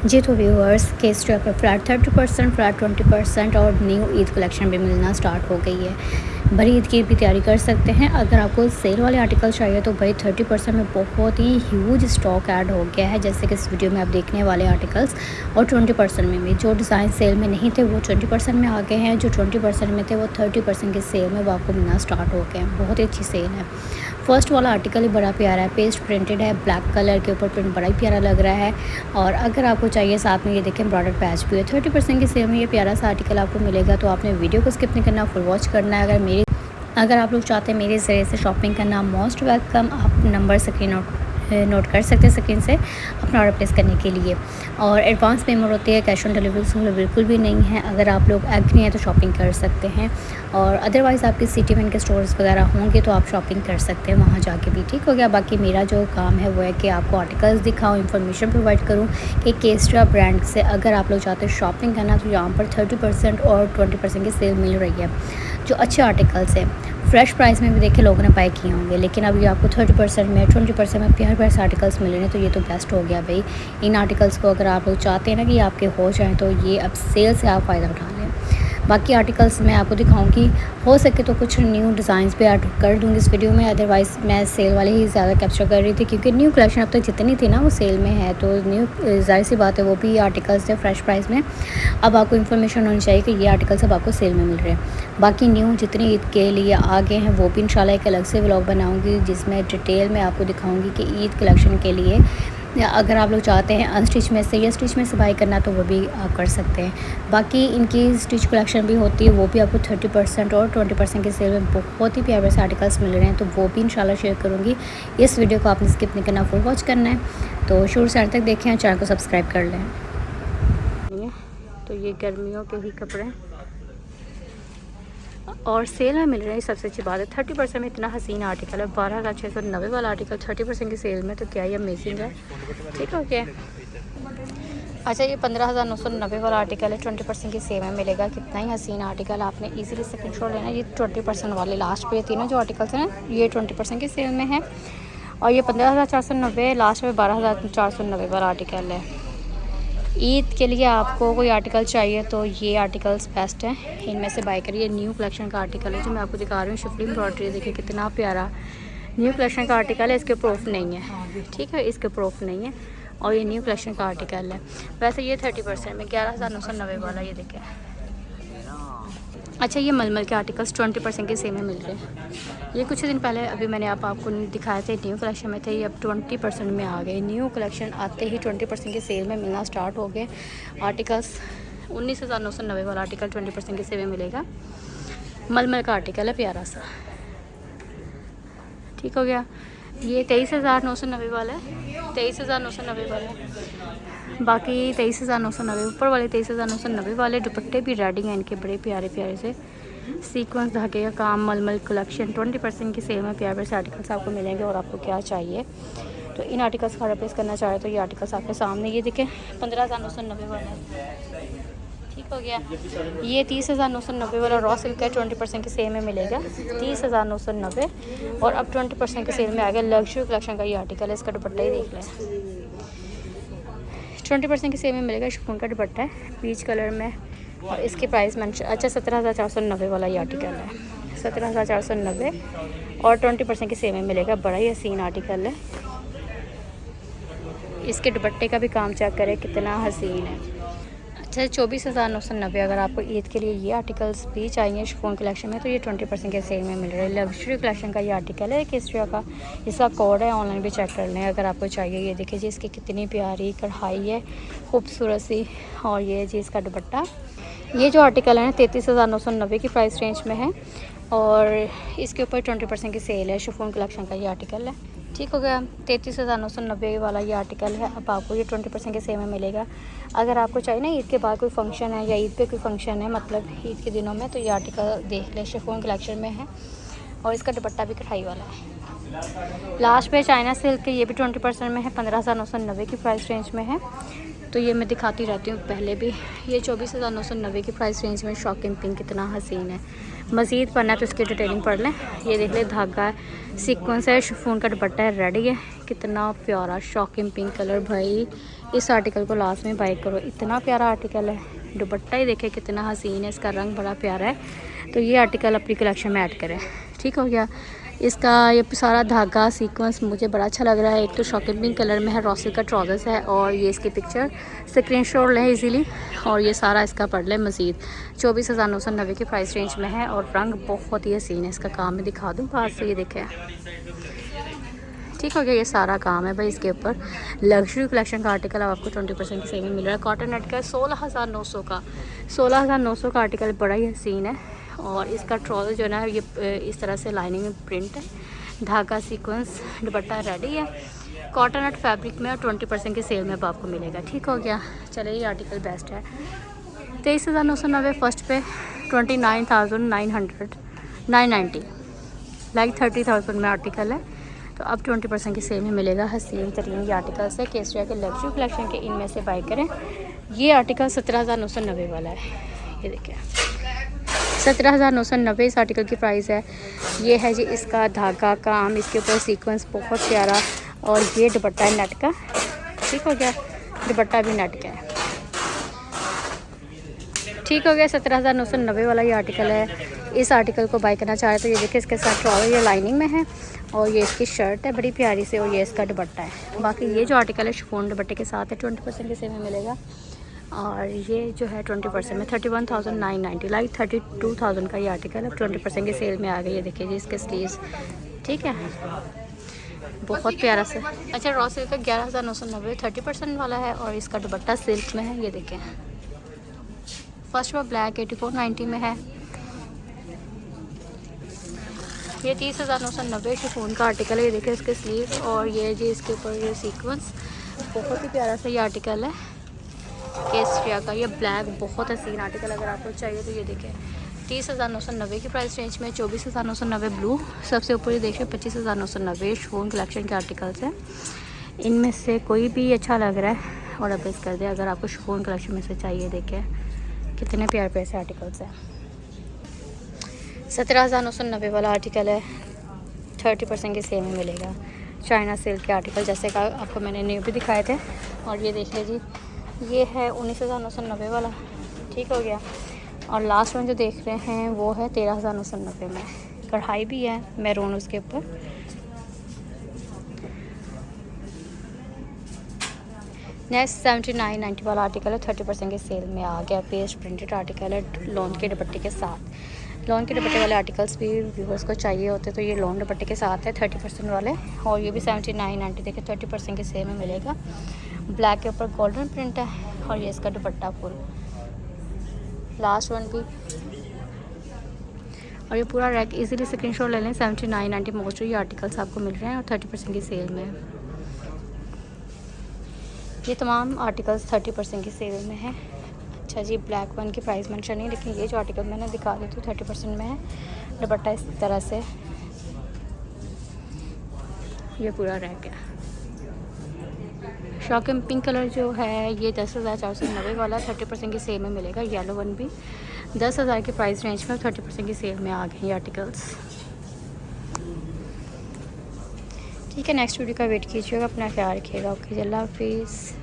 जी तो व्यूअर्स के स्टॉक पर फ्लैट 30%, फ्लैट 20% और न्यू ईद कलेक्शन भी मिलना स्टार्ट हो गई है। बड़ी ईद की भी तैयारी कर सकते हैं। अगर आपको सेल वाले आर्टिकल चाहिए तो भाई 30% में बहुत ही ह्यूज स्टॉक ऐड हो गया है, जैसे कि इस वीडियो में आप देखने वाले आर्टिकल्स। और 20% में भी जो डिज़ाइन सेल में नहीं थे वो 20% में आ गए हैं, जो 20% में थे वो 30% के सेल में वो आपको मिलना स्टार्ट हो गए हैं। बहुत ही अच्छी सेल है। फर्स्ट वाला आर्टिकल ही बड़ा प्यारा है, पेस्ट प्रिंटेड है, ब्लैक कलर के ऊपर प्रिंट बड़ा ही प्यारा लग रहा है। और अगर आपको चाहिए साथ में ये देखें एम्ब्रॉयडर्ड पैच भी है। 30% की सेल में ये प्यारा सा आर्टिकल आपको मिलेगा, तो आपने वीडियो को स्किप नहीं करना, फुल वॉच करना है। अगर आप लोग चाहते हैं मेरे ज़रिए से शॉपिंग करना, मोस्ट वेलकम। आप नंबर स्क्रीन नोट कर सकते हैं स्क्रीन से अपना ऑर्डर प्लेस करने के लिए। और एडवांस पेमेंट होती है, कैश ऑन डिलीवरी बिल्कुल भी नहीं है। अगर आप लोग एग्री हैं तो शॉपिंग कर सकते हैं, और अदरवाइज़ आपकी सिटी में इनके स्टोर्स वगैरह होंगे तो आप शॉपिंग कर सकते हैं वहाँ जाके भी। ठीक हो गया। बाकी मेरा जो काम है वो है कि आपको आर्टिकल्स दिखाऊँ, इन्फॉर्मेशन प्रोवाइड करूँ कि केस्ट्रा ब्रांड से अगर आप लोग चाहते हैं शॉपिंग करना तो यहाँ पर 30% और 20% की सेल मिल रही है, जो अच्छे आर्टिकल्स हैं। फ्रेश प्राइस में भी देखे लोगों ने बाय किए होंगे, लेकिन अभी आपको 30% में 20% में प्यार प्यार आर्टिकल्स मिल रहे हैं, तो ये तो बेस्ट हो गया भाई। इन आर्टिकल्स को अगर आप लोग चाहते हैं ना कि आपके हो जाएं तो ये अब सेल से आप फ़ायदा उठा लें। बाकी आर्टिकल्स मैं आपको दिखाऊंगी, हो सके तो कुछ न्यू डिज़ाइंस पे ऐड कर दूँगी इस वीडियो में। अदरवाइज़ मैं सेल वाले ही ज़्यादा कैप्चर कर रही थी, क्योंकि न्यू कलेक्शन अब तक जितनी थी ना वो सेल में है, तो न्यू ज़ाहिर सी बात है वो भी आर्टिकल्स थे फ्रेश प्राइस में। अब आपको इन्फॉर्मेशन होनी चाहिए कि ये आर्टिकल्स अब आपको सेल में मिल रहे हैं। बाकी न्यू जितनी ईद के लिए आ गए हैं वो भी इंशाल्लाह एक अलग से व्लॉग बनाऊँगी, जिसमें डिटेल में आपको दिखाऊँगी कि ईद कलेक्शन के लिए अगर आप लोग चाहते हैं अनस्टिच में से या स्टिच में से बाई करना तो वो भी आप कर सकते हैं। बाकी इनकी स्टिच कलेक्शन भी होती है, वो भी आपको 30% और 20% के सेल में बहुत ही प्यारे से आर्टिकल्स मिल रहे हैं, तो वो भी इंशाल्लाह शेयर करूँगी। इस वीडियो को आपने स्किप नहीं करना, फुल वॉच करना है। तो शुरू से अंत तक देखें और चैनल को सब्सक्राइब कर लें। तो ये गर्मियों के ही कपड़े और सेल में मिल रहे हैं, सबसे अच्छी बात है। 30% में इतना हसीन आर्टिकल है, 12,690 वाला आर्टिकल 30% की सेल में, तो क्या ही अमेजिंग है। ठीक हो गया। अच्छा, ये 15,990 वाला आर्टिकल है, 20% की सेल में मिलेगा। कितना ही हसीन आर्टिकल, आपने इजीली स्क्रीनशॉट लेना। ये 20% वाले लास्ट पे तीनों जो आर्टिकल्स हैं ये 20% की सेल में है, और ये 15,490 लास्ट में 12,490 वाला आर्टिकल है। ईद के लिए आपको कोई आर्टिकल चाहिए तो ये आर्टिकल्स बेस्ट हैं, इनमें से बाय करिए। न्यू कलेक्शन का आर्टिकल है जो मैं आपको दिखा रही हूँ, शिफली एम्ब्रॉयडरी। देखिए कितना प्यारा न्यू कलेक्शन का आर्टिकल है, इसके प्रूफ नहीं है। ठीक है, इसके प्रूफ नहीं है, और ये न्यू कलेक्शन का आर्टिकल है। वैसे ये 30% में 11,990 वाला, ये देखें। अच्छा, ये मलमल के आर्टिकल्स 20% के सेल में मिल रहे हैं। ये कुछ दिन पहले अभी मैंने आपको दिखाए थे, न्यू कलेक्शन में थे, ये अब 20% में आ गए। न्यू कलेक्शन आते ही 20% के सेल में मिलना स्टार्ट हो गए आर्टिकल्स। 19,990 वाला आर्टिकल 20% के सेल में मिलेगा। मलमल का आर्टिकल है प्यारा सा। ठीक हो गया। ये 23,990 वाला है, 23,990 वाला है। बाकी 23,990 ऊपर वाले 23,990 वाले दुपट्टे भी रेडी हैं इनके, बड़े प्यारे प्यारे से सीक्वेंस धागे का काम। मलमल कलेक्शन 20% की सेल में प्यारे प्यारे से आर्टिकल्स आपको मिलेंगे। और आपको क्या चाहिए तो इन आर्टिकल्स का ऑर्डर प्लेस करना चाहे तो ये आर्टिकल्स आपके सामने, ये देखें 15,990 वाला है। ठीक हो गया। ये 30,990 वाला रॉ सिल्क है, 20% की सेल में मिलेगा, 30,990। और अब 20% की सेल में आ गया लग्जरी कलेक्शन का ये आर्टिकल है। इसका दुपट्टा ही देख लें, 20% की सेल में मिलेगा। शिफॉन का दुपट्टा है पीच कलर में, और इसकी प्राइस अच्छा 17,490 वाला ये आर्टिकल है, 17,490। और 20% की सेल में मिलेगा। बड़ा ही हसीन आर्टिकल है। इसके दुपट्टे का भी काम चेक करें कितना हसीन है। अच्छा, 24,990। अगर आपको ईद के लिए ये आर्टिकल्स भी चाहिए शिफॉन कलेक्शन में तो ये 20% के सेल में मिल रहा है। लग्जरी कलेक्शन का ये आर्टिकल है, केस्ट्रिया का, इसका कोड है, ऑनलाइन भी चेक कर लें अगर आपको चाहिए। ये देखिए जी, इसकी कितनी प्यारी कढ़ाई है, खूबसूरत सी। और ये जी इसका दुपट्टा। ये जो आर्टिकल है ना 33,990 की प्राइस रेंज में है, और इसके ऊपर 20% की सेल है। शिफॉन कलेक्शन का ये आर्टिकल है। ठीक हो गया। 33,990 वाला ये आर्टिकल है, अब आपको ये 20% के सेल में मिलेगा। अगर आपको चाहिए ना ईद के बाद कोई फंक्शन है या ईद पे कोई फंक्शन है, मतलब ईद के दिनों में, तो ये आर्टिकल देख लें, शिफॉन कलेक्शन में है। और इसका दुपट्टा भी कढ़ाई वाला है। लास्ट पे चाइना सिल्क के, ये भी 20% में है, 15,990 की प्राइस रेंज में है। तो ये मैं दिखाती रहती हूँ पहले भी। ये 24,990 की प्राइस रेंज में शॉकिंग पिंक, कितना हसीन है। मज़ीद पढ़ना है तो इसकी डिटेलिंग पढ़ लें। ये देख लें, धागा है, सीक्वेंस है, शिफॉन का दुपट्टा है, रेडी है। कितना प्यारा शॉकिंग पिंक कलर भाई, इस आर्टिकल को लास्ट में बाय करो। इतना प्यारा आर्टिकल है, दुपट्टा ही देखे कितना हसीन है, इसका रंग बड़ा प्यारा है। तो ये आर्टिकल अपनी कलेक्शन में ऐड करें। ठीक हो गया। इसका ये सारा धागा सीक्वेंस मुझे बड़ा अच्छा लग रहा है। एक तो शॉकिंग पिंक कलर में है, रॉसल का ट्राउजर्स है और ये इसकी पिक्चर स्क्रीनशॉट लें इजीली। और ये सारा इसका पढ़ लें मज़ीद। 24,990 की प्राइस रेंज में है और रंग बहुत ही हसीन है। इसका काम मैं दिखा दूँ पास से, ये देखें। ठीक हो गया। ये सारा काम है भाई इसके ऊपर। लग्जरी कलेक्शन का आर्टिकल आपको 20% की सेल में मिल रहा है। कॉटन नेट का 16,900 का 16,900 का आर्टिकल बड़ा ही हसीन है। और इसका ट्राउज़र जो है ना, ये इस तरह से लाइनिंग में प्रिंट है, धागा सीक्वेंस, दुपट्टा रेडी है। कॉटन नेट फैब्रिक में और 20% की सेल में अब आपको मिलेगा। ठीक हो गया। चलिए ये आर्टिकल बेस्ट है। 23,990 फर्स्ट पे, 29,990 लाइक 30,000 में आर्टिकल है। तो अब 20% की सेल में मिलेगा हसीन तरीन ये आर्टिकल से। केसरिया के लग्जरी कलेक्शन के इनमें से बाय करें। ये आर्टिकल 17,990 वाला है, ये देखिए 17,990 इस आर्टिकल की प्राइस है। ये है जी इसका धागा काम, इसके ऊपर सीक्वेंस बहुत प्यारा और ये दुपट्टा है नेट का। ठीक हो गया। दुपट्टा भी नेट का है। ठीक हो गया। 17,990 वाला ये आर्टिकल है। इस आर्टिकल को बाय करना चाहे तो ये देखिए इसके साथ ट्राउज़र ये लाइनिंग में है और ये इसकी शर्ट है बड़ी प्यारी से और ये इसका दुपट्टा है। बाकी ये जो आर्टिकल है शिफॉन दुपट्टे के साथ है, 20% के सेल में मिलेगा। और ये जो है 20% में 31,990 लाइक 32,000 का ये आर्टिकल अब 20% की सेल में आ गई है। देखिए जी इसके स्लीव्स। ठीक है, बहुत प्यारा से। अच्छा, रॉ सिल्क का 11,990 30% वाला है और इसका दुपट्टा सिल्क में है। ये देखें फर्स्ट में ब्लैक 8490 में है। ये 30,990 शिफॉन का आर्टिकल है। ये देखिए इसके स्लीव्स और ये जी इसके ऊपर ये सीक्वेंस, बहुत ही प्यारा सा ये आर्टिकल है केसरिया का। ये ब्लैक बहुत हसीन आर्टिकल, अगर आपको चाहिए तो ये देखें 30,990 की प्राइस रेंज में। 24,990 ब्लू, सबसे ऊपर ये देखिए 25,990 शिफॉन कलेक्शन के आर्टिकल्स हैं। इनमें से कोई भी अच्छा लग रहा है और अब कर दे अगर आपको शिफॉन कलेक्शन में से चाहिए। देखें कितने प्यारे प्यारे से आर्टिकल्स हैं। 17,990 वाला आर्टिकल है, 30% की सेल में मिलेगा। चाइना सिल्क के आर्टिकल जैसे का आपको मैंने न्यू भी दिखाए थे। और ये देख लीजिए ये है 19,990 वाला। ठीक हो गया। और लास्ट वन जो देख रहे हैं वो है 13,990 में। कढ़ाई भी है मैरून उसके ऊपर। नेक्स्ट 7990 वाला आर्टिकल है, 30% के सेल में आ गया। पेस्ट प्रिंटेड आर्टिकल है लॉन के दुपट्टे के साथ। लॉन के दुपट्टे वाले आर्टिकल्स भी व्यूअर्स को चाहिए होते तो ये लॉन दुपट्टे के साथ है 30% वाले। और ये भी 7990 देखिए 30% के सेल में मिलेगा। ब्लैक के ऊपर गोल्डन प्रिंट है और ये इसका दुपट्टा फुल। लास्ट वन भी और ये पूरा रैक इजीली स्क्रीनशॉट ले लें। 7990 मोस्ट ये आर्टिकल्स आपको मिल रहे हैं और 30% की सेल में। ये तमाम आर्टिकल्स 30% की सेल में है। अच्छा जी, ब्लैक वन की प्राइस मेंशन नहीं, लेकिन ये जो आर्टिकल मैंने दिखा दी थी 30% में है। दुपट्टा इस तरह से, ये पूरा रैक है। शॉकिंग पिंक कलर जो है ये 10,490 वाला 30% की सेल में मिलेगा। येलो वन भी 10,000 की प्राइस रेंज में 30% की सेल में आ गए ये आर्टिकल्स। ठीक है, नेक्स्ट वीडियो का वेट कीजिएगा। अपना ख्याल रखिएगा। ओके, अल्लाह हाफिज़।